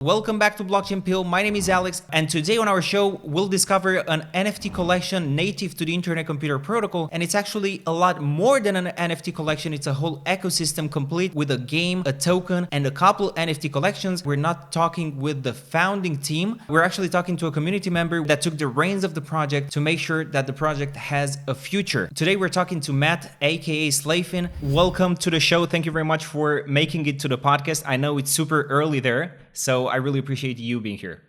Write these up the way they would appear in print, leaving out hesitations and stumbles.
Welcome back to Blockchain Pill. My name is Alex, and today on our show, we'll discover an NFT collection native to the Internet Computer Protocol. And it's actually a lot more than an NFT collection. It's a whole ecosystem complete with a game, a token, and a couple NFT collections. We're not talking with the founding team. We're actually talking to a community member that took the reins of the project to make sure that the project has a future. Today, we're talking to Matt, aka Slayffin. Welcome to the show. Thank you very much for making it to the podcast. I know it's super early there, so I really appreciate you being here.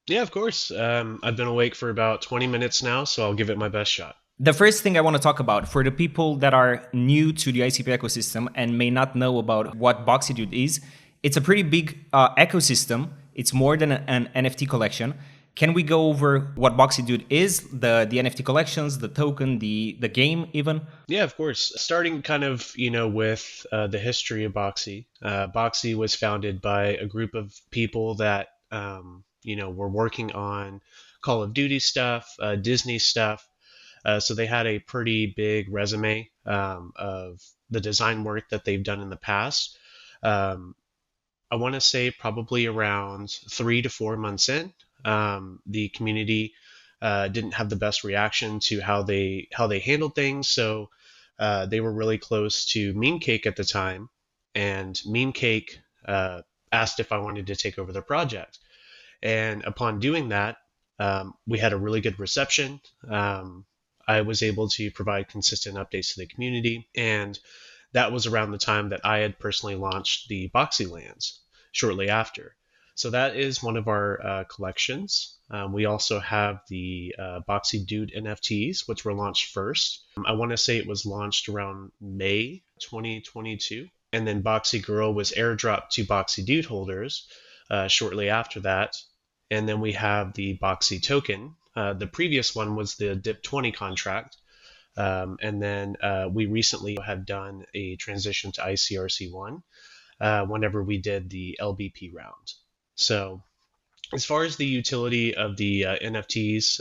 Yeah, of course. I've been awake for about 20 minutes now, so I'll give it my best shot. The first thing I want to talk about for the people that are new to the ICP ecosystem and may not know about what Boxy Dude is, it's a pretty big ecosystem. It's more than an NFT collection. Can we go over what Boxy Dude is, the NFT collections, the token, the game even? Yeah, of course. Starting kind of, with the history of Boxy. Boxy was founded by a group of people that, were working on Call of Duty stuff, Disney stuff. So they had a pretty big resume of the design work that they've done in the past. I want to say probably around 3 to 4 months in, the community didn't have the best reaction to how they handled things. So they were really close to Meme Cake at the time, and Meme Cake asked if I wanted to take over the project. And upon doing that, we had a really good reception. I was able to provide consistent updates to the community, and that was around the time that I had personally launched the Boxy Lands shortly after. So that is one of our collections. We also have the Boxy Dude NFTs, which were launched first. I want to say it was launched around May 2022. And then Boxy Girl was airdropped to Boxy Dude holders shortly after that. And then we have the Boxy Token. The previous one was the DIP20 contract. And then we recently have done a transition to ICRC1 whenever we did the LBP round. So as far as the utility of the NFTs,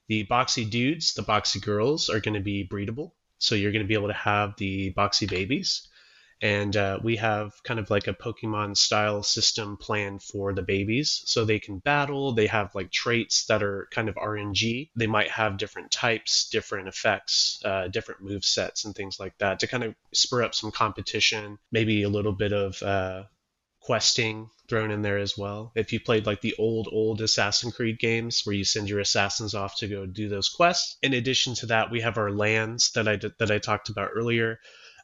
the Boxy Dudes, the Boxy Girls are going to be breedable. So you're going to be able to have the Boxy babies. And we have kind of like a Pokemon style system planned for the babies. So they can battle. They have like traits that are kind of RNG. They might have different types, different effects, different move sets and things like that to kind of spur up some competition, maybe a little bit of questing thrown in there as well. If you played like the old Assassin's Creed games where you send your assassins off to go do those quests. In addition to that, we have our lands that I talked about earlier.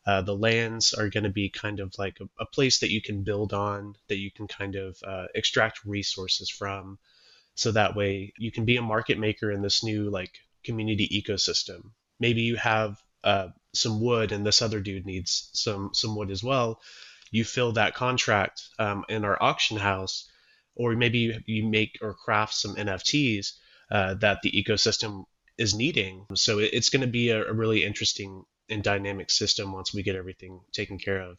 The lands are going to be kind of like a place that you can build on, that you can kind of extract resources from. So that way you can be a market maker in this new like community ecosystem. Maybe you have some wood and this other dude needs some wood as well. You fill that contract in our auction house, or maybe you make or craft some NFTs that the ecosystem is needing. So it's going to be a really interesting and dynamic system once we get everything taken care of.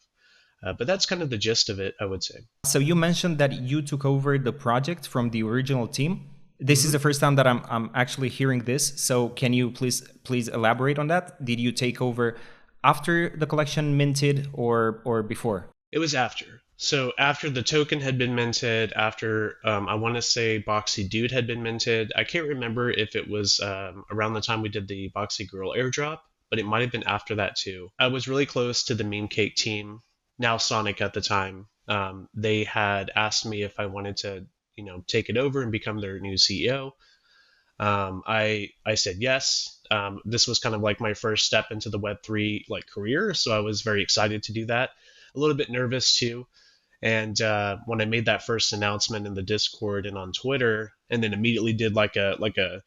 But that's kind of the gist of it, I would say. So you mentioned that you took over the project from the original team. This is the first time that I'm actually hearing this. So can you please elaborate on that? Did you take over after the collection minted or before? It was after. So after the token had been minted, after I want to say Boxy Dude had been minted. I can't remember if it was around the time we did the Boxy Girl airdrop, but it might have been after that too. I was really close to the Meme Cake team, now Sonic at the time. They had asked me if I wanted to, take it over and become their new CEO. I said yes. This was kind of like my first step into the Web3 like career, so I was very excited to do that. A little bit nervous too. And when I made that first announcement in the Discord and on Twitter, and then immediately did like a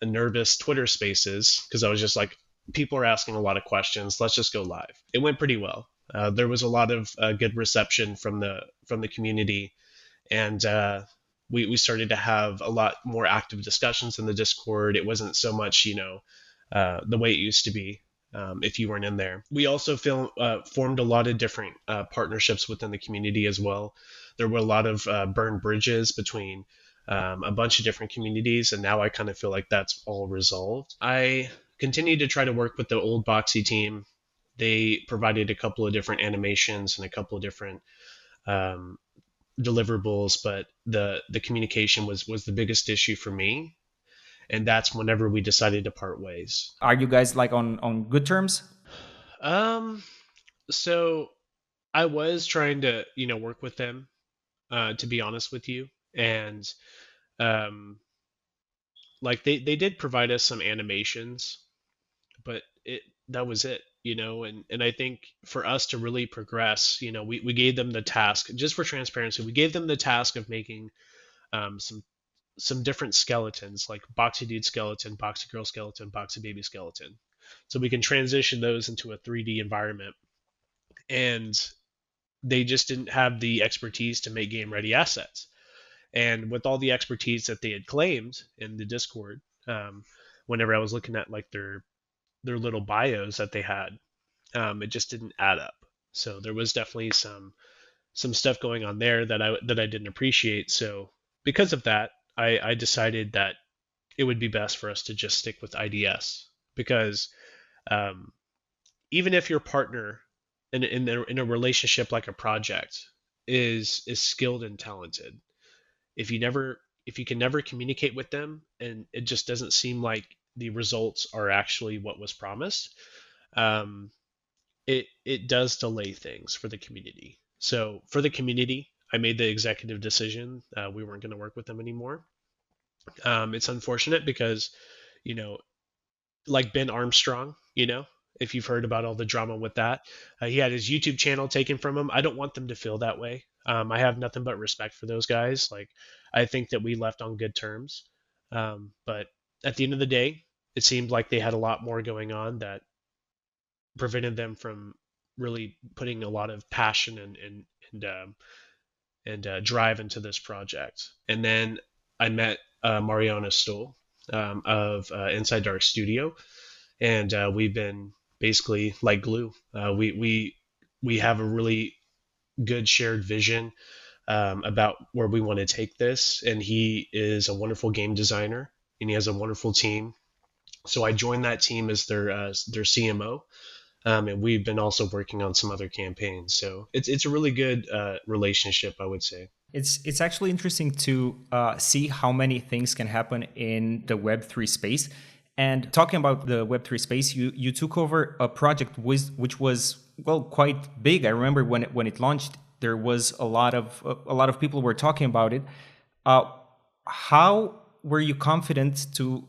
nervous Twitter Spaces, because I was just like, people are asking a lot of questions. Let's just go live. It went pretty well. There was a lot of good reception from the community, and we started to have a lot more active discussions in the Discord. It wasn't so much the way it used to be. If you weren't in there. We also formed a lot of different partnerships within the community as well. There were a lot of burned bridges between a bunch of different communities, and now I kind of feel like that's all resolved. I continue to try to work with the old Boxy team. They provided a couple of different animations and a couple of different deliverables, but the communication was the biggest issue for me, and that's whenever we decided to part ways. Are you guys like on good terms? Um, so I was trying to, work with them, to be honest with you, and um, like they did provide us some animations, but that was it, and I think for us to really progress, we gave them the task, just for transparency, we gave them the task of making some different skeletons, like Boxy Dude skeleton, Boxy Girl skeleton, Boxy Baby skeleton. So we can transition those into a 3D environment. And they just didn't have the expertise to make game ready assets. And with all the expertise that they had claimed in the Discord, whenever I was looking at like their little bios that they had, it just didn't add up. So there was definitely some stuff going on there that I didn't appreciate. So because of that, I decided that it would be best for us to just stick with IDS, because um, even if your partner in a relationship like a project is skilled and talented, if you can never communicate with them and it just doesn't seem like the results are actually what was promised, um, it does delay things for the community. So for the community, I made the executive decision, we weren't going to work with them anymore. It's unfortunate because, you know, like Ben Armstrong, if you've heard about all the drama with that, he had his YouTube channel taken from him. I don't want them to feel that way. I have nothing but respect for those guys. Like, I think that we left on good terms. But at the end of the day, it seemed like they had a lot more going on that prevented them from really putting a lot of passion and drive into this project. And then I met Mariana Stoll, of Inside Dark Studio, and we've been basically like glue. We have a really good shared vision, about where we want to take this, and he is a wonderful game designer, and he has a wonderful team. So I joined that team as their CMO, and we've been also working on some other campaigns. So it's a really good relationship, I would say. It's actually interesting to see how many things can happen in the Web3 space. And talking about the Web3 space, you took over a project which was, well, quite big. I remember when it launched, there was a lot of people were talking about it. Uh, how were you confident to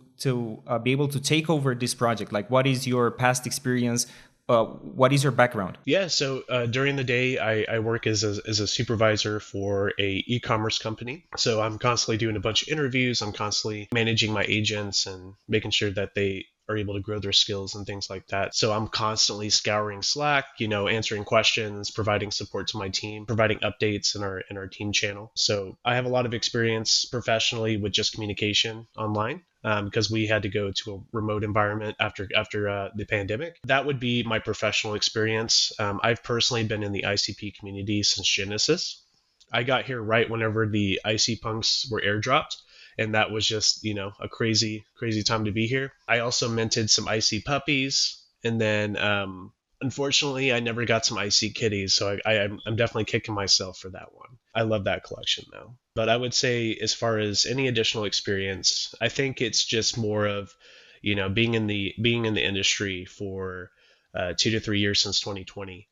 be able to take over this project? Like, what is your past experience? What is your background? Yeah, so during the day, I work as a supervisor for a e-commerce company. So I'm constantly doing a bunch of interviews. I'm constantly managing my agents and making sure that they are able to grow their skills and things like that. So I'm constantly scouring Slack, answering questions, providing support to my team, providing updates in our team channel. So I have a lot of experience professionally with just communication online, because we had to go to a remote environment after the pandemic. That would be my professional experience. I've personally been in the ICP community since Genesis. I got here right whenever the IC punks were airdropped, and that was just a crazy time to be here. I also minted some IC puppies, and then unfortunately I never got some IC kitties, so I'm definitely kicking myself for that one. I love that collection though. But I would say, as far as any additional experience, I think it's just more of being in the industry for 2 to 3 years since 2020,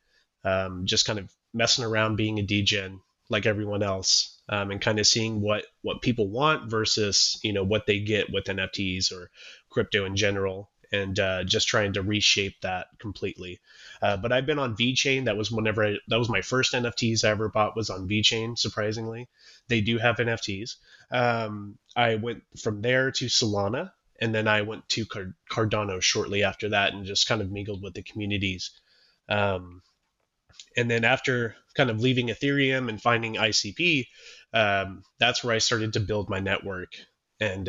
just kind of messing around, being a degen like everyone else, and kind of seeing what people want versus what they get with NFTs or crypto in general, and just trying to reshape that completely. But I've been on VeChain. That was my first NFTs I ever bought, was on VeChain. Surprisingly, they do have NFTs. I went from there to Solana, and then I went to Cardano shortly after that, and just kind of mingled with the communities. Um, and then after kind of leaving Ethereum and finding ICP, that's where I started to build my network, and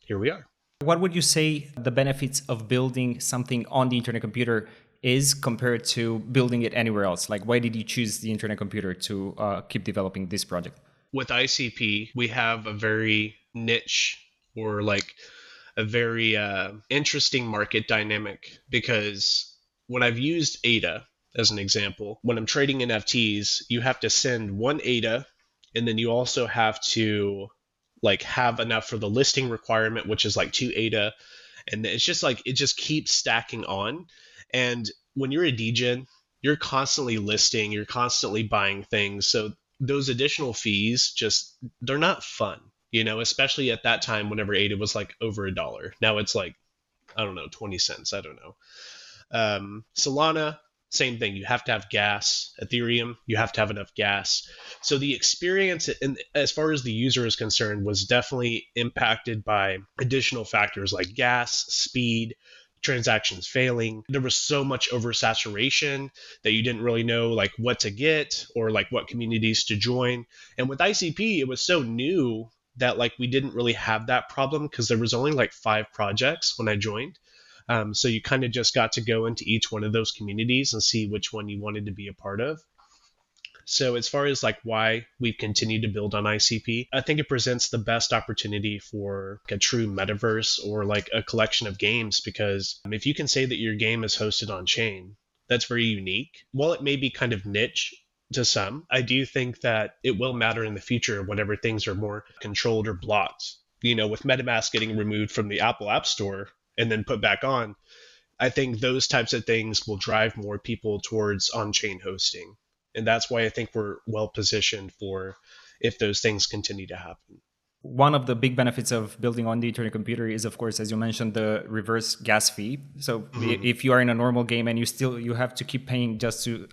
here we are. What would you say the benefits of building something on the internet computer is compared to building it anywhere else? Like, why did you choose the internet computer to keep developing this project? With ICP, we have a very niche, or like a very interesting market dynamic, because when I've used ADA as an example, when I'm trading NFTs, you have to send one ADA and then you also have to like have enough for the listing requirement, which is like 2 ADA, and it's just like it just keeps stacking on. And when you're a degen, you're constantly listing, you're constantly buying things, so those additional fees just they're not fun, especially at that time whenever ADA was like over $1. Now it's like, I don't know, 20 cents, I don't know. Solana, same thing. You have to have gas. Ethereum, you have to have enough gas. So the experience, and as far as the user is concerned, was definitely impacted by additional factors like gas, speed, transactions failing. There was so much oversaturation that you didn't really know like what to get or like what communities to join. And with ICP, it was so new that like we didn't really have that problem because there was only like 5 projects when I joined. So you kind of just got to go into each one of those communities and see which one you wanted to be a part of. So as far as like why we've continued to build on ICP, I think it presents the best opportunity for a true metaverse or like a collection of games, because if you can say that your game is hosted on chain, that's very unique. While it may be kind of niche to some, I do think that it will matter in the future whenever things are more controlled or blocked. With MetaMask getting removed from the Apple App Store and then put back on, I think those types of things will drive more people towards on-chain hosting. And that's why I think we're well positioned for if those things continue to happen. One of the big benefits of building on the internet computer is, of course, as you mentioned, the reverse gas fee. So if you are in a normal game and you have to keep paying just to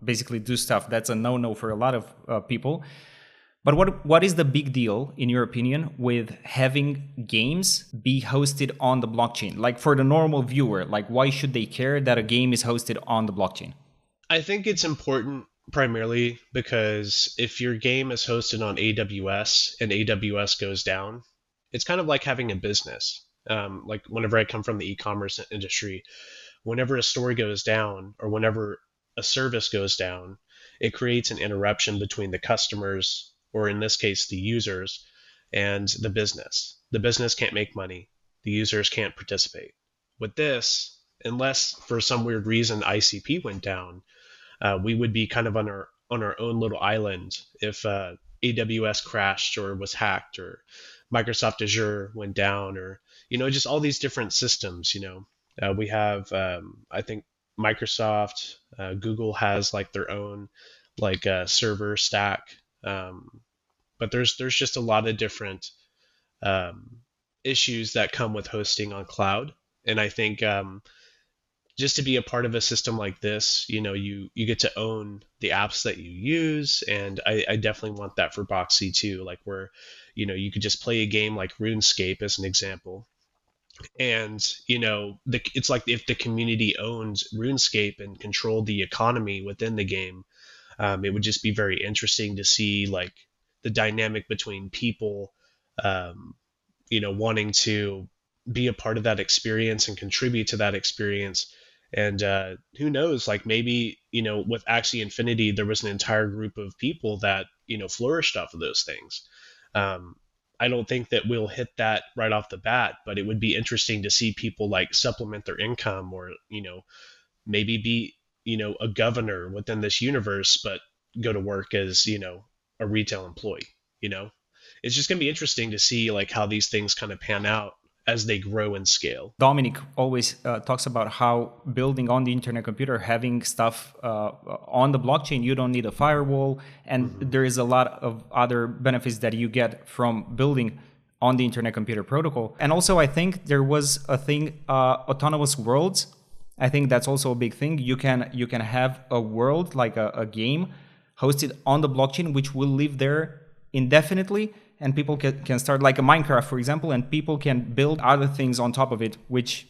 basically do stuff, that's a no-no for a lot of people. But what is the big deal, in your opinion, with having games be hosted on the blockchain? Like for the normal viewer, like why should they care that a game is hosted on the blockchain? I think it's important primarily because if your game is hosted on AWS and AWS goes down, it's kind of like having a business. Like whenever I come from the e-commerce industry, whenever a store goes down or whenever a service goes down, it creates an interruption between the customers, or in this case, the users, and the business. The business can't make money. The users can't participate. With this, unless for some weird reason ICP went down, we would be kind of on our own little island if AWS crashed or was hacked, or Microsoft Azure went down, or just all these different systems. We have I think Microsoft, Google has like their own like server stack, but there's just a lot of different issues that come with hosting on cloud, and I think just to be a part of a system like this, you get to own the apps that you use. And I definitely want that for Boxy too, like where, you could just play a game like RuneScape as an example. And, it's like if the community owned RuneScape and controlled the economy within the game, it would just be very interesting to see like the dynamic between people, wanting to be a part of that experience and contribute to that experience. And who knows, like maybe, with Axie Infinity, there was an entire group of people that, flourished off of those things. I don't think that we'll hit that right off the bat, but it would be interesting to see people like supplement their income, or, maybe be, a governor within this universe, but go to work as, a retail employee. It's just going to be interesting to see like how these things kind of pan out as they grow and scale. Dominic always talks about how building on the internet computer, having stuff on the blockchain, you don't need a firewall. And there is a lot of other benefits that you get from building on the internet computer protocol. And also, I think there was a thing, autonomous worlds. I think that's also a big thing. You can have a world, like a game hosted on the blockchain, which will live there indefinitely. And people can start like a Minecraft, for example, and people can build other things on top of it, which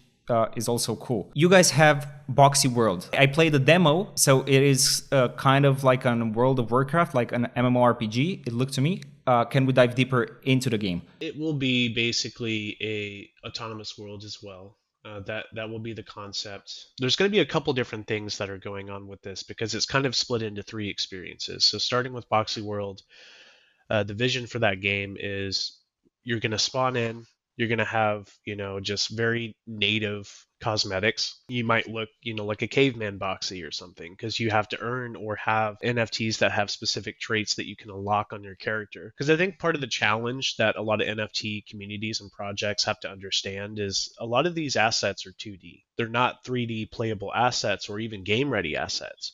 is also cool. You guys have Boxy World. I played the demo, so it is kind of like a World of Warcraft, like an MMORPG, it looked to me. Can we dive deeper into the game? It will be basically a autonomous world as well. That will be the concept. There's going to be a couple different things that are going on with this, because it's kind of split into 3 experiences. So starting with Boxy World, the vision for that game is you're going to spawn in, You're going to have, just very native cosmetics. You might look, like a caveman Boxy or something because you have to earn or have NFTs that have specific traits that you can unlock on your character. Because I think part of the challenge that a lot of NFT communities and projects have to understand is a lot of these assets are 2D. They're not 3D playable assets or even game ready assets.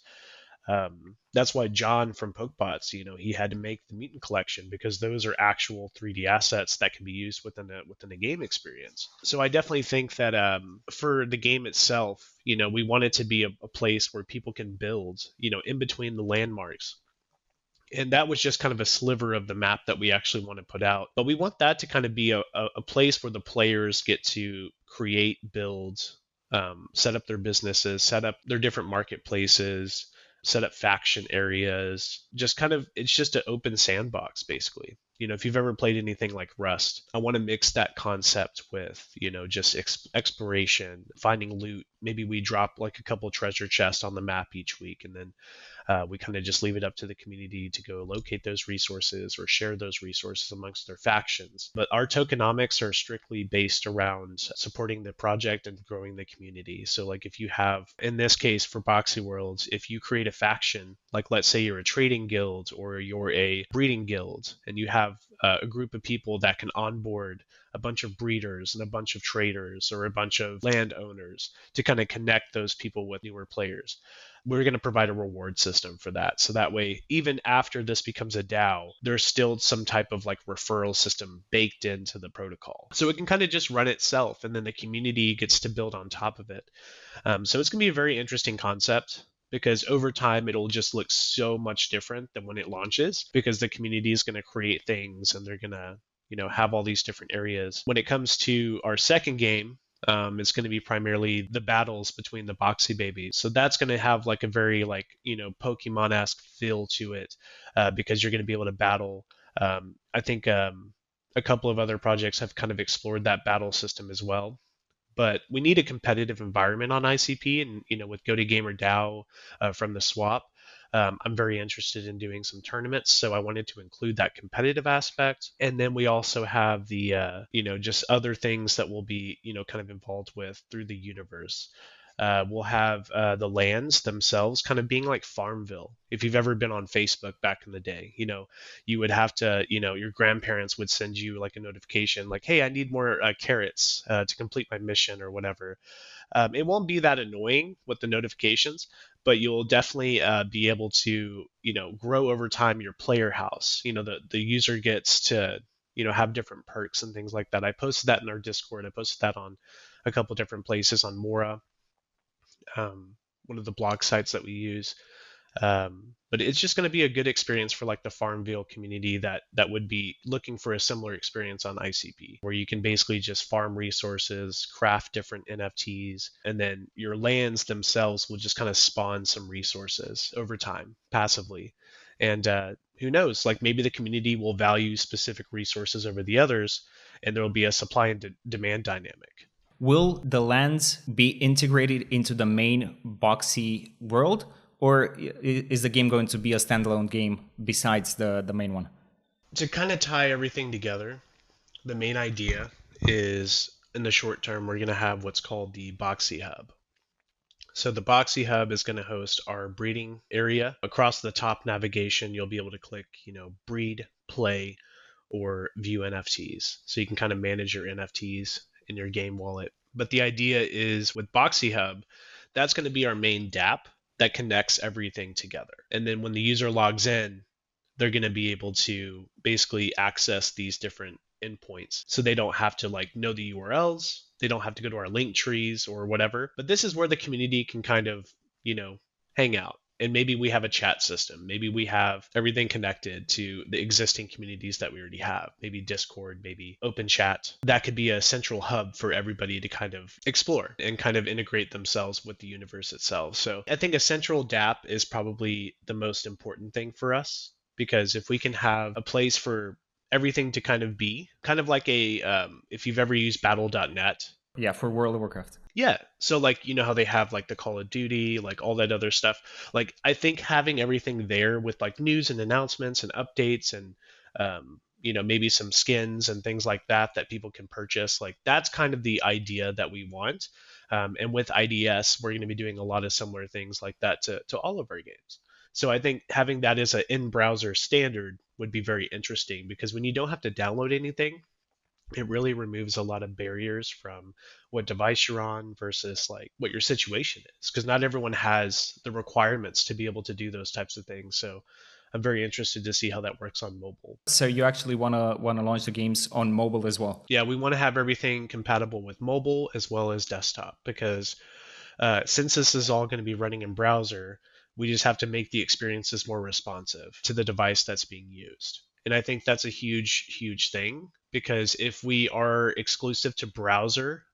That's why John from Pokebots, he had to make the Mutant Collection because those are actual 3D assets that can be used within a game experience. So I definitely think that for the game itself, we want it to be a place where people can build, in between the landmarks. And that was just kind of a sliver of the map that we actually want to put out. But we want that to kind of be a place where the players get to create, build, set up their businesses, set up their different marketplaces, set up faction areas. Just kind of, it's just an open sandbox, basically. If you've ever played anything like Rust, I want to mix that concept with, just exploration, finding loot. Maybe we drop like a couple treasure chests on the map each week, and then we kind of just leave it up to the community to go locate those resources or share those resources amongst their factions. But our tokenomics are strictly based around supporting the project and growing the community. So like if you have, in this case for Boxy Worlds, if you create a faction, like let's say you're a trading guild or you're a breeding guild, and you have a group of people that can onboard a bunch of breeders and a bunch of traders or a bunch of landowners to kind of connect those people with newer players. We're going to provide a reward system for that. So that way, even after this becomes a DAO, there's still some type of like referral system baked into the protocol. So it can kind of just run itself, and then the community gets to build on top of it. So it's going to be a very interesting concept, because over time it'll just look so much different than when it launches, because the community is going to create things and they're going to have all these different areas. When it comes to our second game, it's going to be primarily the battles between the Boxy babies. So that's going to have like a very like, Pokemon-esque feel to it, because you're going to be able to battle. I think a couple of other projects have kind of explored that battle system as well. But we need a competitive environment on ICP, and with Go to Gamer DAO from the swap, I'm very interested in doing some tournaments, so I wanted to include that competitive aspect. And then we also have the just other things that we'll be kind of involved with through the universe. We'll have the lands themselves kind of being like Farmville. If you've ever been on Facebook back in the day, you would have to, your grandparents would send you like a notification like, hey, I need more carrots to complete my mission or whatever. It won't be that annoying with the notifications, but you'll definitely be able to, grow over time your player house. The user gets to, have different perks and things like that. I posted that in our Discord. I posted that on a couple different places on Mora, one of the blog sites that we use. But it's just going to be a good experience for like the Farmville community that would be looking for a similar experience on ICP, where you can basically just farm resources, craft different NFTs, and then your lands themselves will just kind of spawn some resources over time passively. And who knows, like maybe the community will value specific resources over the others, and there will be a supply and demand dynamic. Will the lands be integrated into the main Boxy world, or is the game going to be a standalone game besides the main one? To kind of tie everything together, the main idea is in the short term, we're going to have what's called the Boxy Hub. So the Boxy Hub is going to host our breeding area. Across the top navigation, you'll be able to click, breed, play, or view NFTs. So you can kind of manage your NFTs in your game wallet. But the idea is with Boxy Hub, that's going to be our main DApp that connects everything together. And then when the user logs in, they're going to be able to basically access these different endpoints. So they don't have to like know the URLs. They don't have to go to our link trees or whatever. But this is where the community can kind of, hang out. And maybe we have a chat system. Maybe we have everything connected to the existing communities that we already have. Maybe Discord, maybe Open Chat. That could be a central hub for everybody to kind of explore and kind of integrate themselves with the universe itself. So I think a central DApp is probably the most important thing for us, because if we can have a place for everything to kind of be, kind of like a, if you've ever used battle.net. Yeah, for World of Warcraft. Yeah. So like, how they have like the Call of Duty, like all that other stuff. Like I think having everything there with like news and announcements and updates and, maybe some skins and things like that that people can purchase. Like that's kind of the idea that we want. And with IDS, we're going to be doing a lot of similar things like that to all of our games. So I think having that as an in-browser standard would be very interesting, because when you don't have to download anything, it really removes a lot of barriers from what device you're on versus like what your situation is, because not everyone has the requirements to be able to do those types of things. So I'm very interested to see how that works on mobile. So you actually wanna launch the games on mobile as well? Yeah, we want to have everything compatible with mobile as well as desktop, because since this is all going to be running in browser, we just have to make the experiences more responsive to the device that's being used. And I think that's a huge, huge thing, because if we are exclusive to browser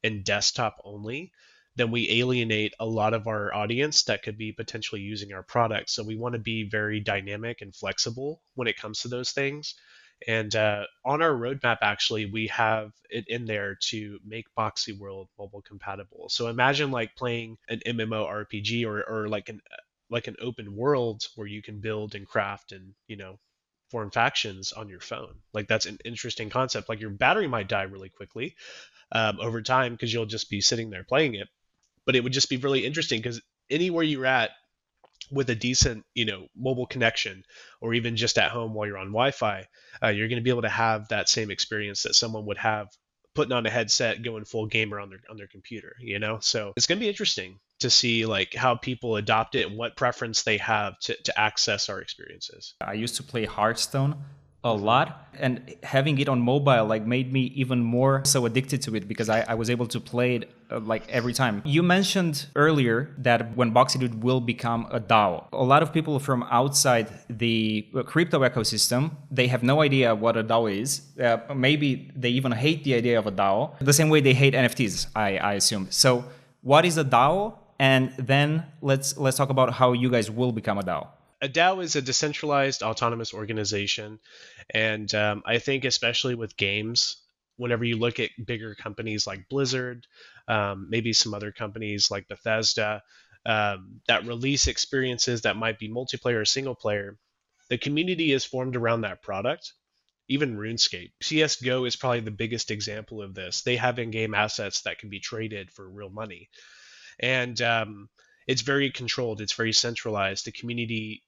and desktop only, then we alienate a lot of our audience that could be potentially using our product. So we want to be very dynamic and flexible when it comes to those things. And on our roadmap, actually, we have it in there to make Boxy World mobile compatible. So imagine like playing an MMORPG or like an open world where you can build and craft and form factions on your phone. Like that's an interesting concept. Like your battery might die really quickly over time because you'll just be sitting there playing it, but it would just be really interesting because anywhere you're at with a decent, mobile connection, or even just at home while you're on Wi-Fi, you're going to be able to have that same experience that someone would have putting on a headset, going full gamer on their computer. So it's going to be interesting to see like how people adopt it and what preference they have to access our experiences. I used to play Hearthstone a lot, and having it on mobile like made me even more so addicted to it, because I was able to play it like every time. You mentioned earlier that when Boxy will become a DAO, a lot of people from outside the crypto ecosystem, they have no idea what a DAO is. Maybe they even hate the idea of a DAO, the same way they hate NFTs, I assume. So what is a DAO? And then let's talk about how you guys will become a DAO. A DAO is a decentralized autonomous organization. And I think especially with games, whenever you look at bigger companies like Blizzard, maybe some other companies like Bethesda, that release experiences that might be multiplayer or single player, the community is formed around that product. Even RuneScape. CSGO is probably the biggest example of this. They have in-game assets that can be traded for real money. And it's very controlled. It's very centralized. The community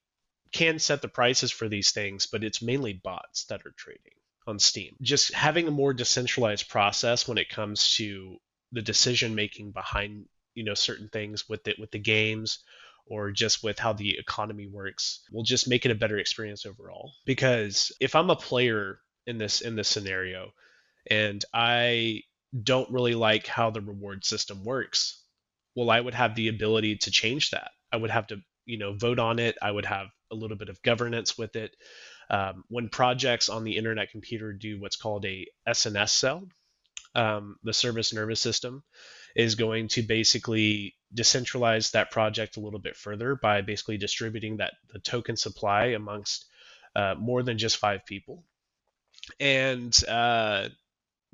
can set the prices for these things, but it's mainly bots that are trading on Steam. Just having a more decentralized process when it comes to the decision making behind certain things with the games, or just with how the economy works, will just make it a better experience overall. Because if I'm a player in this scenario and I don't really like how the reward system works, well, I would have the ability to change that. I would have to vote on it. I would have a little bit of governance with it. When projects on the internet computer do what's called a SNS cell, the service nervous system is going to basically decentralize that project a little bit further by basically distributing the token supply amongst more than just 5 people. And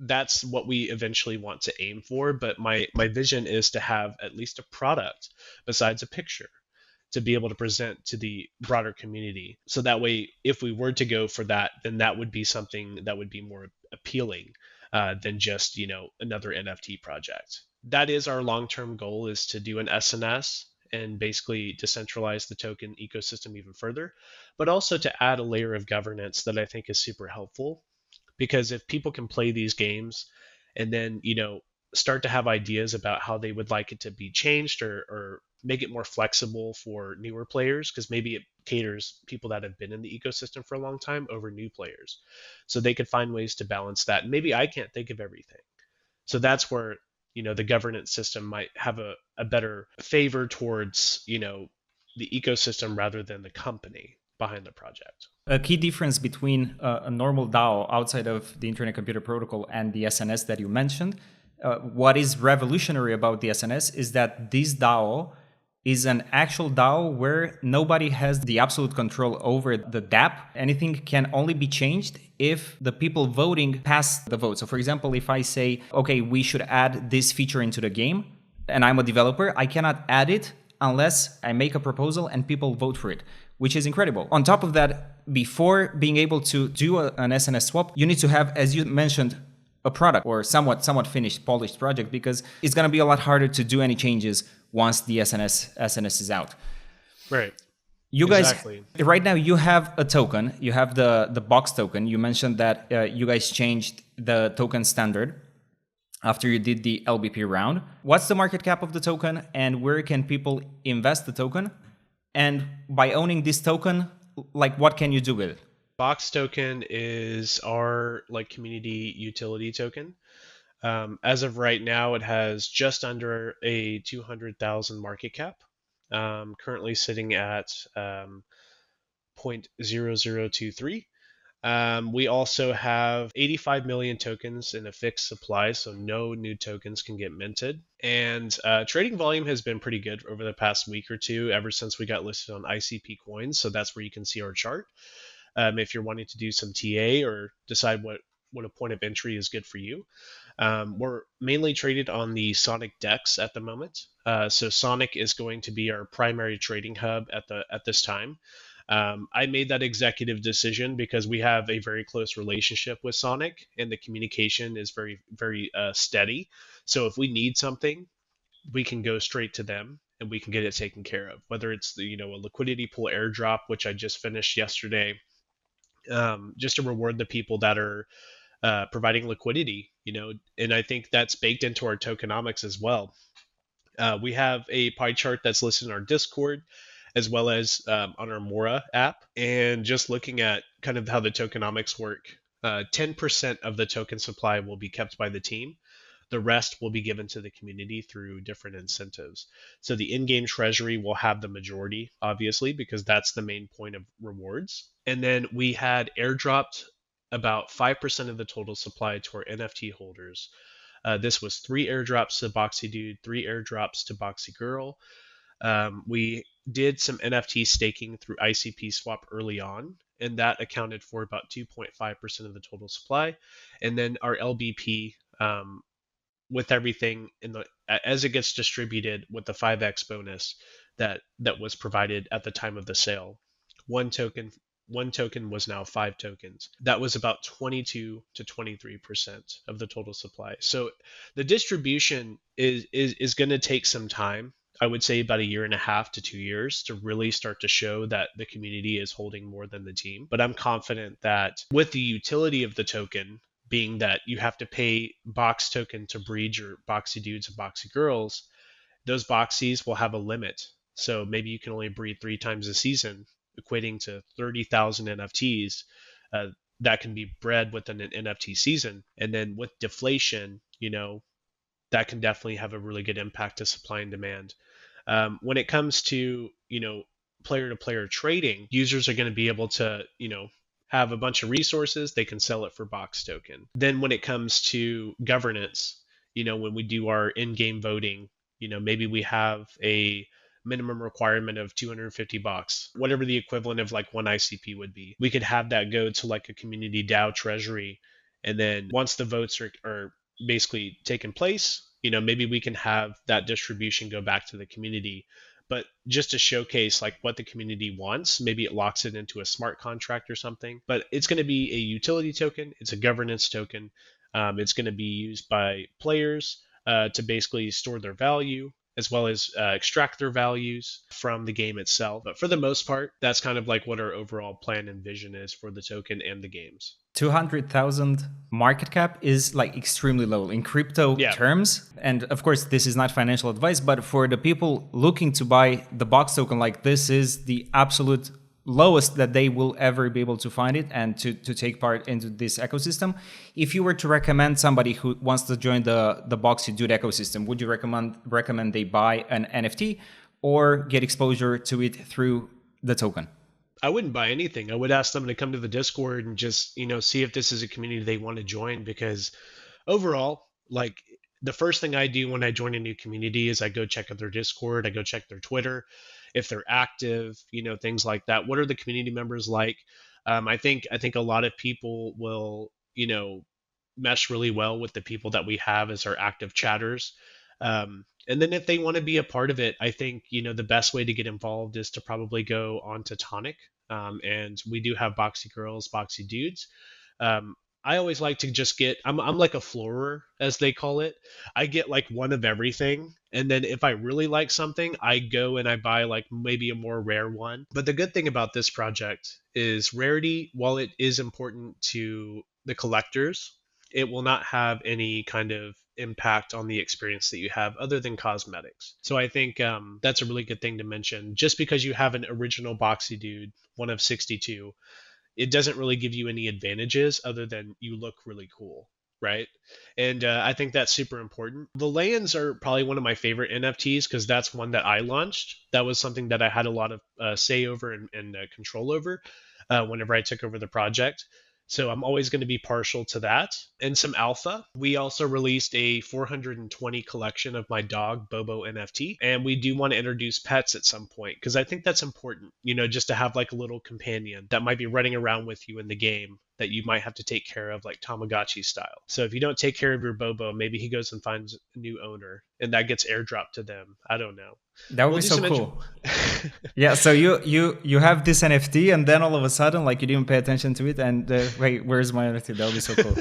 that's what we eventually want to aim for. But my vision is to have at least a product besides a picture to be able to present to the broader community. So that way, if we were to go for that, then that would be something that would be more appealing than just, another NFT project. That is our long-term goal, is to do an SNS and basically decentralize the token ecosystem even further, but also to add a layer of governance that I think is super helpful. Because if people can play these games and then, start to have ideas about how they would like it to be changed, or make it more flexible for newer players, because maybe it caters people that have been in the ecosystem for a long time over new players. So they could find ways to balance that. And maybe I can't think of everything. So that's where, the governance system might have a better favor towards, the ecosystem rather than the company behind the project. A key difference between a normal DAO outside of the Internet Computer Protocol and the SNS that you mentioned, what is revolutionary about the SNS is that this DAO is an actual DAO where nobody has the absolute control over the DApp. Anything can only be changed if the people voting pass the vote. So for example, if I say, okay, we should add this feature into the game, and I'm a developer, I cannot add it unless I make a proposal and people vote for it, which is incredible. On top of that, before being able to do an SNS swap, you need to have, as you mentioned, a product or somewhat finished, polished project, because it's going to be a lot harder to do any changes once the SNS is out. Right. You guys, Exactly. right now, you have a token. You have the Box token. You mentioned that you guys changed the token standard after you did the LBP round. What's the market cap of the token, and where can people invest the token? And by owning this token, like, what can you do with it? Box token is our like community utility token. As of right now, it has just under a 200,000 market cap. Currently sitting at 0.0023. We also have 85 million tokens in a fixed supply, so no new tokens can get minted. And trading volume has been pretty good over the past week or two, ever since we got listed on ICP Coins. So that's where you can see our chart. If you're wanting to do some TA or decide what a point of entry is good for you. We're mainly traded on the Sonic DEX at the moment. So Sonic is going to be our primary trading hub at this time. I made that executive decision because we have a very close relationship with Sonic, and the communication is very, very steady. So if we need something, we can go straight to them and we can get it taken care of. Whether it's a liquidity pool airdrop, which I just finished yesterday, just to reward the people that are providing liquidity, and I think that's baked into our tokenomics as well. We have a pie chart that's listed in our Discord as well as on our Mora app. And just looking at kind of how the tokenomics work, 10% of the token supply will be kept by the team. The rest will be given to the community through different incentives. So the in-game treasury will have the majority, obviously, because that's the main point of rewards. And then we had airdropped about 5% of the total supply to our NFT holders. This was 3 airdrops to Boxy Dude, 3 airdrops to Boxy Girl. We did some NFT staking through ICP Swap early on, and that accounted for about 2.5% of the total supply. And then our LBP, with everything as it gets distributed with the 5x bonus that was provided at the time of the sale. One token was now 5 tokens. That was about 22 to 23% of the total supply. So the distribution is going to take some time. I would say about a year and a half to 2 years to really start to show that the community is holding more than the team. But I'm confident that with the utility of the token, being that you have to pay Box token to breed your Boxy Dudes and Boxy Girls, those Boxies will have a limit. So maybe you can only breed 3 times a season, equating to 30,000 NFTs that can be bred within an NFT season. And then with deflation, that can definitely have a really good impact to supply and demand. When it comes to, player-to-player trading, users are going to be able to, have a bunch of resources. They can sell it for Box token. Then when it comes to governance, when we do our in-game voting, maybe we have a minimum requirement of 250 bucks, whatever the equivalent of like 1 ICP would be. We could have that go to like a community DAO treasury. And then once the votes are basically taken place, maybe we can have that distribution go back to the community. But just to showcase like what the community wants, maybe it locks it into a smart contract or something. But it's going to be a utility token. It's a governance token. It's going to be used by players to basically store their value, as well as extract their values from the game itself. But for the most part, that's kind of like what our overall plan and vision is for the token and the games. 200,000 market cap is like extremely low in crypto terms. And of course, this is not financial advice, but for the people looking to buy the Box token, like this is the absolute lowest that they will ever be able to find it and to take part into this ecosystem. If you were to recommend somebody who wants to join the Boxy Dude ecosystem, would you recommend they buy an NFT or get exposure to it through the token? I wouldn't buy anything. I would ask them to come to the Discord and just, see if this is a community they want to join, because overall, like the first thing I do when I join a new community is I go check out their Discord, I go check their Twitter, if they're active, things like that. What are the community members like? I think a lot of people will, mesh really well with the people that we have as our active chatters. And then if they want to be a part of it, I think, the best way to get involved is to probably go onto Tonic. and we do have boxy girls, boxy dudes. Um, I always like to just get. I'm like a floorer, as they call it. I get like one of everything, and then if I really like something, I go and I buy like maybe a more rare one. But the good thing about this project is rarity, while it is important to the collectors, it will not have any kind of impact on the experience that you have other than cosmetics. So I think that's a really good thing to mention. Just because you have an original boxy dude, one of 62, it doesn't really give you any advantages other than you look really cool, right? And I think that's super important. The lands are probably one of my favorite NFTs because that's one that I launched. That was something that I had a lot of say over and control over whenever I took over the project. So I'm always going to be partial to that. And some alpha. We also released a 420 collection of my dog Bobo NFT, and we do want to introduce pets at some point because I think that's important. Just to have like a little companion that might be running around with you in the game that you might have to take care of, like Tamagotchi style. So if you don't take care of your Bobo, maybe he goes and finds a new owner, and that gets airdropped to them. I don't know. That would We'll be do so some. cool. Yeah, so you have this NFT, and then all of a sudden, like you didn't pay attention to it, and wait, where's my NFT? That would be so cool.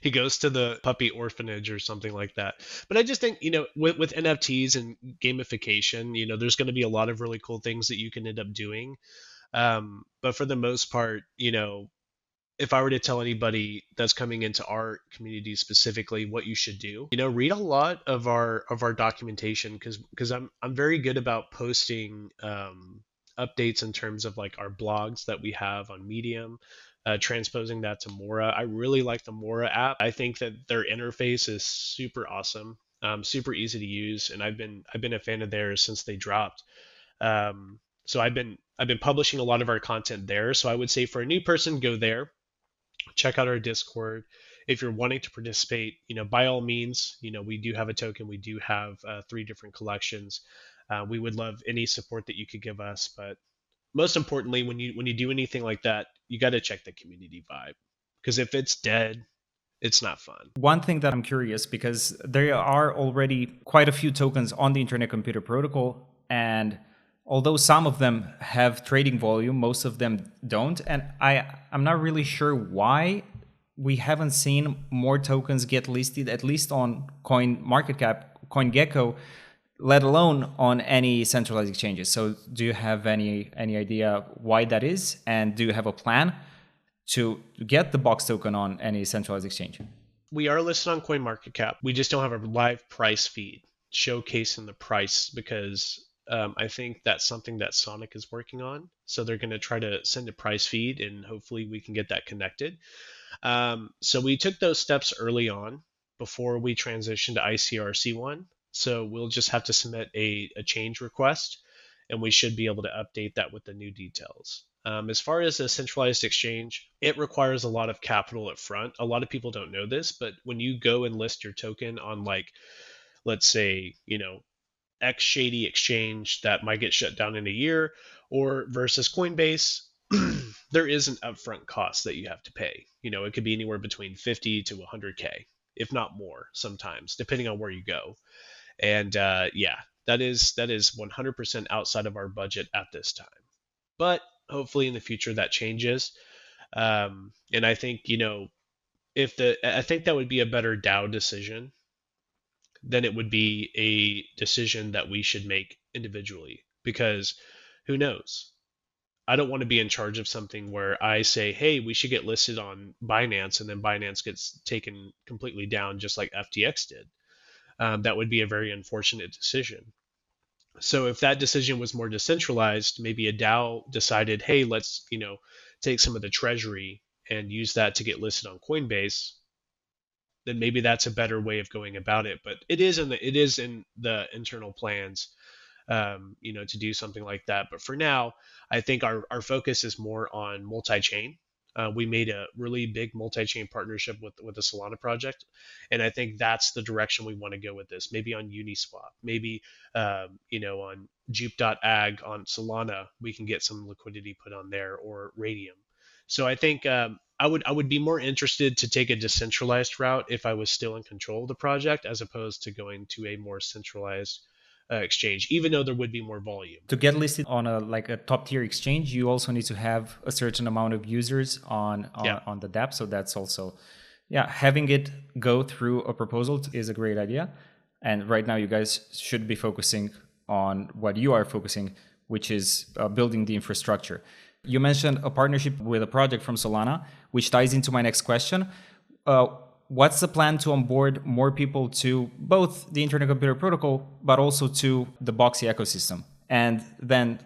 He goes to the puppy orphanage or something like that. But I just think, with NFTs and gamification, there's going to be a lot of really cool things that you can end up doing. But for the most part, if I were to tell anybody that's coming into our community specifically what you should do, read a lot of our documentation because I'm very good about posting updates in terms of like our blogs that we have on Medium, transposing that to Mora. I really like the Mora app. I think that their interface is super awesome, super easy to use, and I've been a fan of theirs since they dropped. So I've been publishing a lot of our content there. So I would say for a new person, go there, check out our Discord. If you're wanting to participate, by all means, we do have a token. We do have 3 different collections. We would love any support that you could give us. But most importantly, when you do anything like that, you got to check the community vibe because if it's dead, it's not fun. One thing that I'm curious because there are already quite a few tokens on the Internet Computer Protocol, and although some of them have trading volume, most of them don't, and I'm not really sure why we haven't seen more tokens get listed, at least on Coin Market Cap, CoinGecko, let alone on any centralized exchanges. So do you have any idea why that is, and do you have a plan to get the Box token on any centralized exchange? We are listed on CoinMarketCap. We just don't have a live price feed showcasing the price because I think that's something that Sonic is working on. So they're going to try to send a price feed, and hopefully we can get that connected. So we took those steps early on before we transitioned to ICRC1. So we'll just have to submit a change request, and we should be able to update that with the new details. As far as a centralized exchange, it requires a lot of capital up front. A lot of people don't know this, but when you go and list your token on, like, let's say, X shady exchange that might get shut down in a year, or versus Coinbase, there is an upfront cost that you have to pay. It could be anywhere between 50 to 100K, if not more, sometimes, depending on where you go. And yeah, that is 100% outside of our budget at this time. But hopefully in the future that changes. And I think, I think that would be a better DAO decision than it would be a decision that we should make individually. Because who knows? I don't want to be in charge of something where I say, hey, we should get listed on Binance, and then Binance gets taken completely down just like FTX did. That would be a very unfortunate decision. So if that decision was more decentralized, maybe a DAO decided, hey, let's, take some of the treasury and use that to get listed on Coinbase, then maybe that's a better way of going about it. But it is in the internal plans, to do something like that. But for now, I think our focus is more on multi-chain. We made a really big multi-chain partnership with the Solana project, and I think that's the direction we want to go with this. Maybe on Uniswap, maybe on Jupe.ag on Solana, we can get some liquidity put on there, or Radium. So I think I would be more interested to take a decentralized route if I was still in control of the project, as opposed to going to a more centralized exchange, even though there would be more volume. To get listed on a top tier exchange, you also need to have a certain amount of users on the dApp. So that's also, having it go through a proposal is a great idea. And right now you guys should be focusing on what you are focusing, which is building the infrastructure. You mentioned a partnership with a project from Solana, which ties into my next question. What's the plan to onboard more people to both the Internet Computer Protocol, but also to the Boxy ecosystem? And then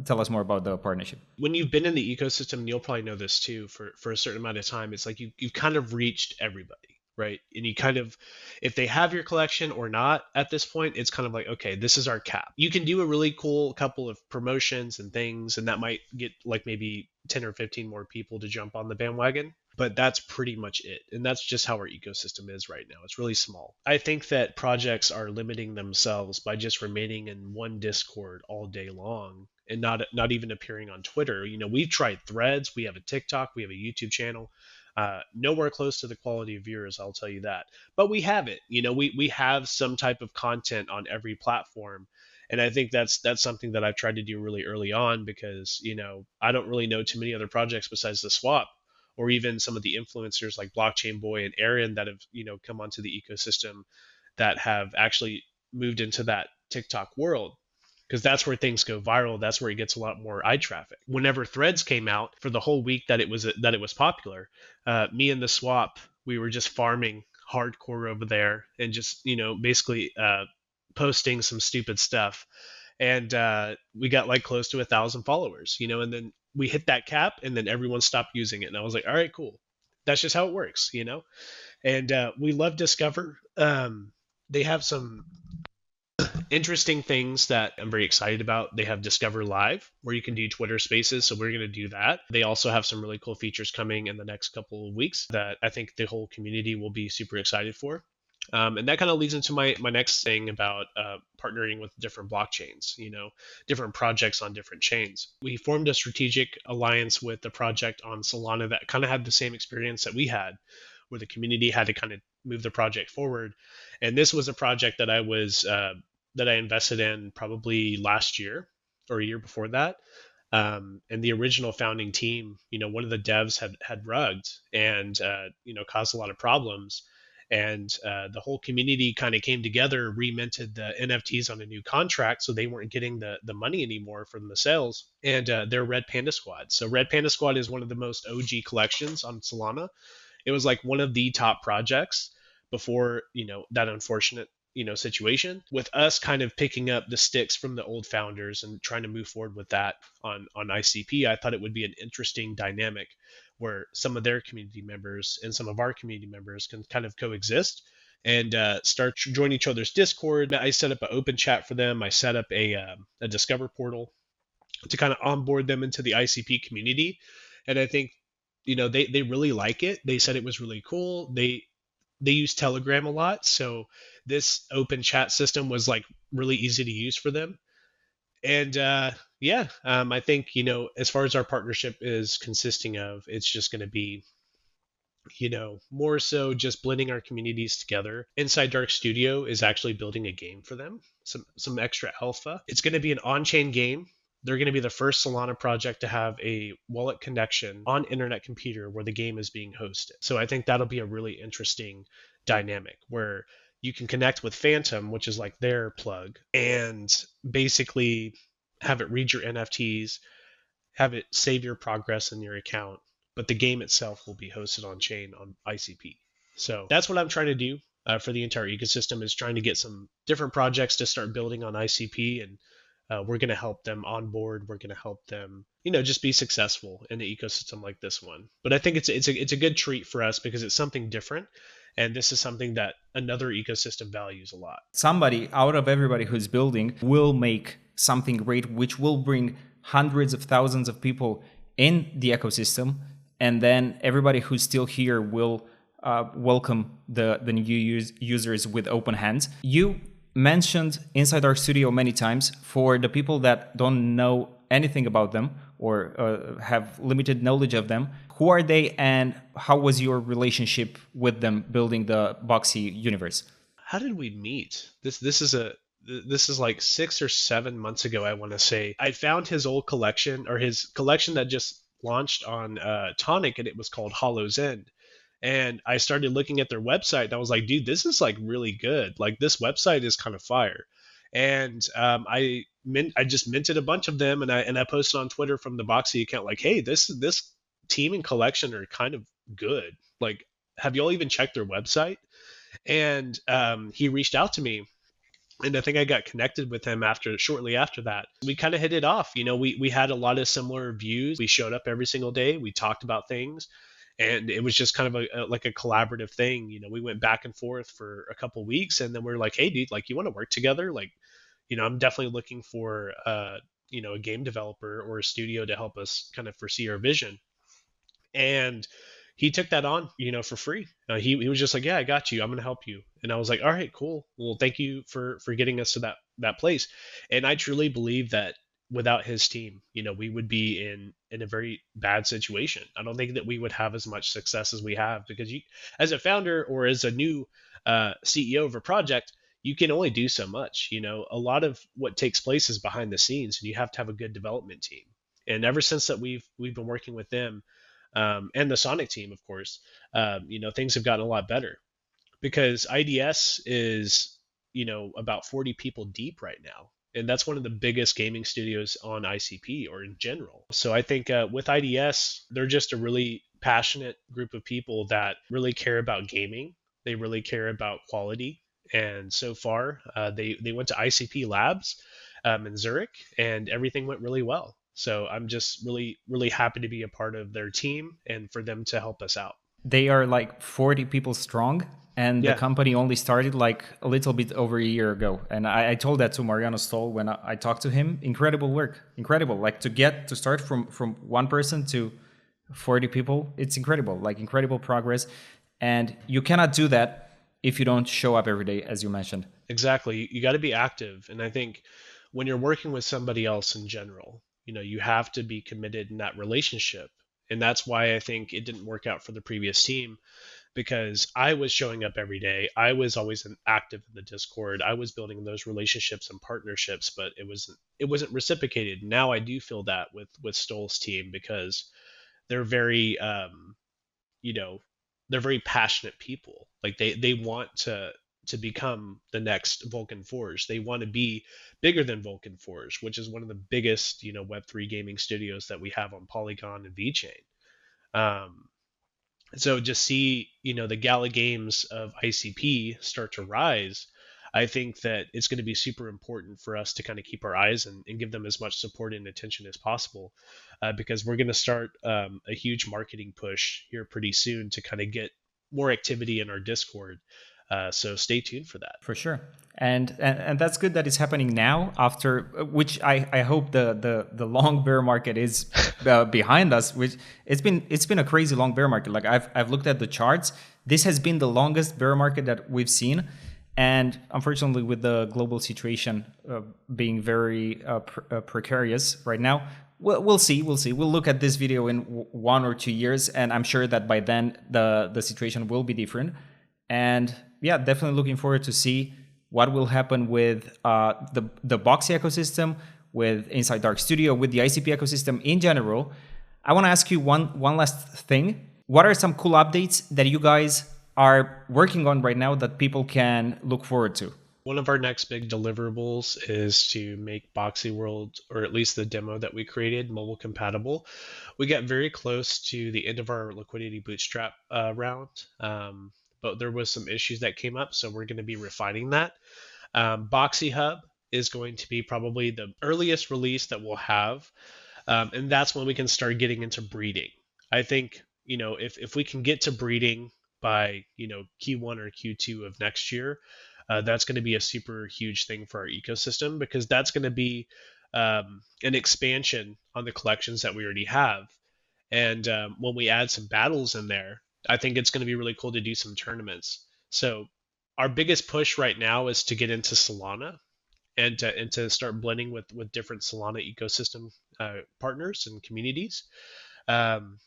tell us more about the partnership. When you've been in the ecosystem, and you'll probably know this too, for a certain amount of time, it's like you've kind of reached everybody, right? And you kind of, if they have your collection or not at this point, it's kind of like, okay, this is our cap. You can do a really cool couple of promotions and things, and that might get like maybe 10 or 15 more people to jump on the bandwagon. But that's pretty much it. And that's just how our ecosystem is right now. It's really small. I think that projects are limiting themselves by just remaining in one Discord all day long and not even appearing on Twitter. We've tried Threads, we have a TikTok, we have a YouTube channel. Nowhere close to the quality of viewers, I'll tell you that. But we have it. We have some type of content on every platform. And I think that's something that I've tried to do really early on because, I don't really know too many other projects besides the swap, or even some of the influencers like Blockchain Boy and Aaron that have, come onto the ecosystem that have actually moved into that TikTok world. Because that's where things go viral. That's where it gets a lot more eye traffic. Whenever Threads came out, for the whole week that it was popular, me and the swap, we were just farming hardcore over there and just basically posting some stupid stuff. And we got like close to 1,000 followers, and then we hit that cap and then everyone stopped using it. And I was like, all right, cool. That's just how it works, And we love Discover. They have some interesting things that I'm very excited about. They have Discover Live, where you can do Twitter Spaces, so we're going to do that. They also have some really cool features coming in the next couple of weeks that I think the whole community will be super excited for. And that kind of leads into my next thing about partnering with different blockchains, different projects on different chains. We formed a strategic alliance with the project on Solana that kind of had the same experience that we had, where the community had to kind of move the project forward. And this was a project that I invested in probably last year or a year before that. And the original founding team, one of the devs had rugged and caused a lot of problems. And the whole community kind of came together, reminted the NFTs on a new contract, so they weren't getting the money anymore from the sales. And they're Red Panda Squad. So Red Panda Squad is one of the most OG collections on Solana. It was like one of the top projects before that unfortunate situation, with us kind of picking up the sticks from the old founders and trying to move forward with that on ICP. I thought it would be an interesting dynamic where some of their community members and some of our community members can kind of coexist and start join each other's Discord. I set up an open chat for them. I set up a Discover portal to kind of onboard them into the ICP community. And I think, they really like it. They said it was really cool. They use Telegram a lot. So this open chat system was like really easy to use for them. And I think, as far as our partnership is consisting of, it's just going to be, more so just blending our communities together. Inside Dark Studio is actually building a game for them, some extra alpha. It's going to be an on-chain game. They're going to be the first Solana project to have a wallet connection on Internet Computer where the game is being hosted. So I think that'll be a really interesting dynamic where you can connect with Phantom, which is like their plug, and basically have it read your NFTs, have it save your progress in your account, but the game itself will be hosted on chain on ICP. So that's what I'm trying to do for the entire ecosystem, is trying to get some different projects to start building on ICP, and we're going to help them on board. We're going to help them, just be successful in an ecosystem like this one. But I think it's a good treat for us because it's something different. And this is something that another ecosystem values a lot. Somebody out of everybody who's building will make something great, which will bring hundreds of thousands of people in the ecosystem. And then everybody who's still here will welcome the new users with open hands. You mentioned Inside Our Studio many times. For the people that don't know anything about them or have limited knowledge of them, who are they and how was your relationship with them building the Boxy universe? How did we meet? This is a this is like 6 or 7 months ago, I want to say. I found his old collection, or his collection that just launched on Tonic, and it was called Hollow's End. And I started looking at their website, and I was like, dude, this is like really good. Like this website is kind of fire. And I just minted a bunch of them, and I posted on Twitter from the Boxy account like, hey, this team and collection are kind of good. Like, have y'all even checked their website? And he reached out to me, and I think I got connected with him shortly after that. We kind of hit it off. We had a lot of similar views. We showed up every single day. We talked about things, and it was just kind of like a collaborative thing. We went back and forth for a couple weeks, and then we are like, hey, dude, like, you want to work together? Like, I'm definitely looking for a game developer or a studio to help us kind of foresee our vision. And he took that on, for free. He was just like, yeah, I got you. I'm going to help you. And I was like, all right, cool. Well, thank you for getting us to that place. And I truly believe that without his team, we would be in a very bad situation. I don't think that we would have as much success as we have, because as a founder or as a new CEO of a project, you can only do so much. A lot of what takes place is behind the scenes, and you have to have a good development team. And ever since that, we've been working with them, and the Sonic team, of course, things have gotten a lot better, because IDS is, about 40 people deep right now. And that's one of the biggest gaming studios on ICP or in general. So I think with IDS, they're just a really passionate group of people that really care about gaming. They really care about quality. And so far, they went to ICP Labs in Zurich, and everything went really well. So I'm just really, really happy to be a part of their team and for them to help us out. They are like 40 people strong, and the Yeah, company only started like a little bit over a year ago. And I told that to Mariano Stoll when I talked to him. Incredible work, incredible. Like to start from one person to 40 people, it's incredible. Like incredible progress, and you cannot do that if you don't show up every day, as you mentioned. exactly. You got to be active. And I think when you're working with somebody else in general, you have to be committed in that relationship. And that's why I think it didn't work out for the previous team, because I was showing up every day. I was always active in the Discord. I was building those relationships and partnerships, but it wasn't reciprocated. Now I do feel that with Stoll's team, because they're very you know they're very passionate people. Like they want to become the next Vulcan Forge. They want to be bigger than Vulcan Forge, which is one of the biggest Web3 gaming studios that we have on Polygon and VeChain. Um, so just see the gala games of ICP start to rise. I think that it's going to be super important for us to kind of keep our eyes and give them as much support and attention as possible, because we're going to start a huge marketing push here pretty soon to kind of get more activity in our Discord. So stay tuned for that. For sure. And that's good that it's happening now, after which I hope the long bear market is behind us, which it's been a crazy long bear market. Like I've looked at the charts. This has been the longest bear market that we've seen, and unfortunately with the global situation being very precarious right now, we'll see. We'll look at this video in 1 or 2 years, and I'm sure that by then the situation will be different. And yeah, definitely looking forward to see what will happen with the Boxy ecosystem, with Inside Dark Studio, with the ICP ecosystem in general. I want to ask you one last thing. What are some cool updates that you guys are working on right now that people can look forward to? One of our next big deliverables is to make Boxy World, or at least the demo that we created, mobile compatible. We got very close to the end of our liquidity bootstrap round, but there was some issues that came up, so we're going to be refining that. Boxy Hub is going to be probably the earliest release that we'll have, and that's when we can start getting into breeding. I think if we can get to breeding by Q1 or Q2 of next year, that's going to be a super huge thing for our ecosystem, because that's going to be an expansion on the collections that we already have. And when we add some battles in there, I think it's going to be really cool to do some tournaments. So our biggest push right now is to get into Solana, and to start blending with different Solana ecosystem partners and communities. Um,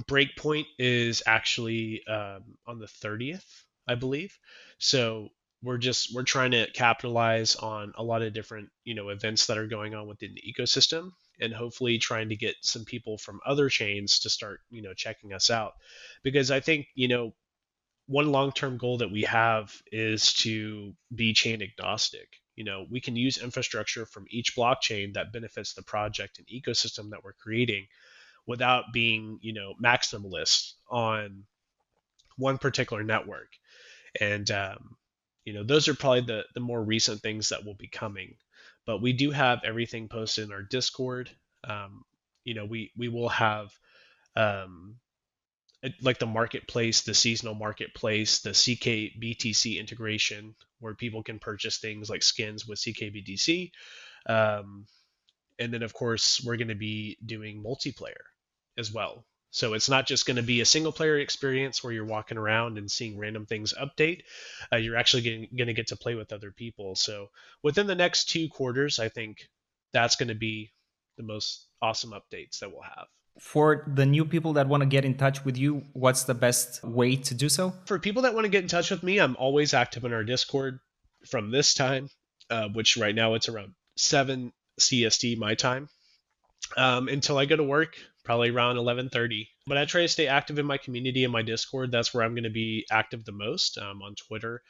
Breakpoint is actually on the 30th, I believe. So we're trying to capitalize on a lot of different, events that are going on within the ecosystem, and hopefully trying to get some people from other chains to start, checking us out. Because I think, one long-term goal that we have is to be chain agnostic. We can use infrastructure from each blockchain that benefits the project and ecosystem that we're creating without being, maximalist on one particular network. And those are probably the more recent things that will be coming. But we do have everything posted in our Discord. We will have um, like the marketplace, the seasonal marketplace, the CKBTC integration, where people can purchase things like skins with CKBTC. Um, and then, of course, we're going to be doing multiplayer as well. So it's not just going to be a single player experience where you're walking around and seeing random things update. You're actually going to get to play with other people. So within the next 2 quarters, I think that's going to be the most awesome updates that we'll have. For the new people that want to get in touch with you, what's the best way to do so? For people that want to get in touch with me, I'm always active in our Discord from this time, which right now it's around 7 CST my time, until I go to work, probably around 11:30. But I try to stay active in my community and my Discord. That's where I'm going to be active the most. On Twitter,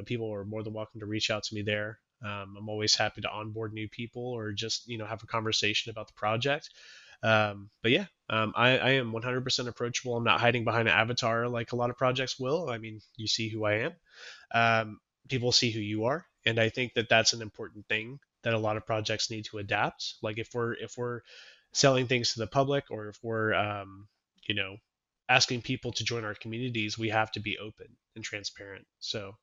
people are more than welcome to reach out to me there. I'm always happy to onboard new people or just have a conversation about the project. But yeah, I am 100% approachable. I'm not hiding behind an avatar like a lot of projects will. I mean, you see who I am. People see who you are, and I think that that's an important thing that a lot of projects need to adapt. Like if we're selling things to the public, or if we're asking people to join our communities, we have to be open and transparent. So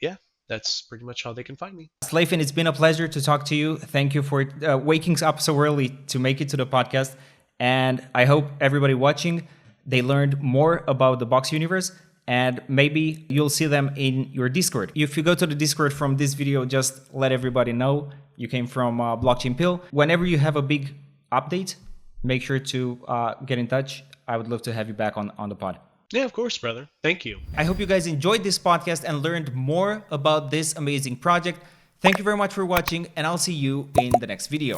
yeah, that's pretty much how they can find me. Slayffin, it's been a pleasure to talk to you. Thank you for waking up so early to make it to the podcast. And I hope everybody watching, they learned more about the Box universe, and maybe you'll see them in your Discord. If you go to the Discord from this video, just let everybody know you came from Blockchain Pill. Whenever you have a big update, make sure to get in touch. I would love to have you back on the pod. Yeah, of course, brother. Thank you. I hope you guys enjoyed this podcast and learned more about this amazing project. Thank you very much for watching, and I'll see you in the next video.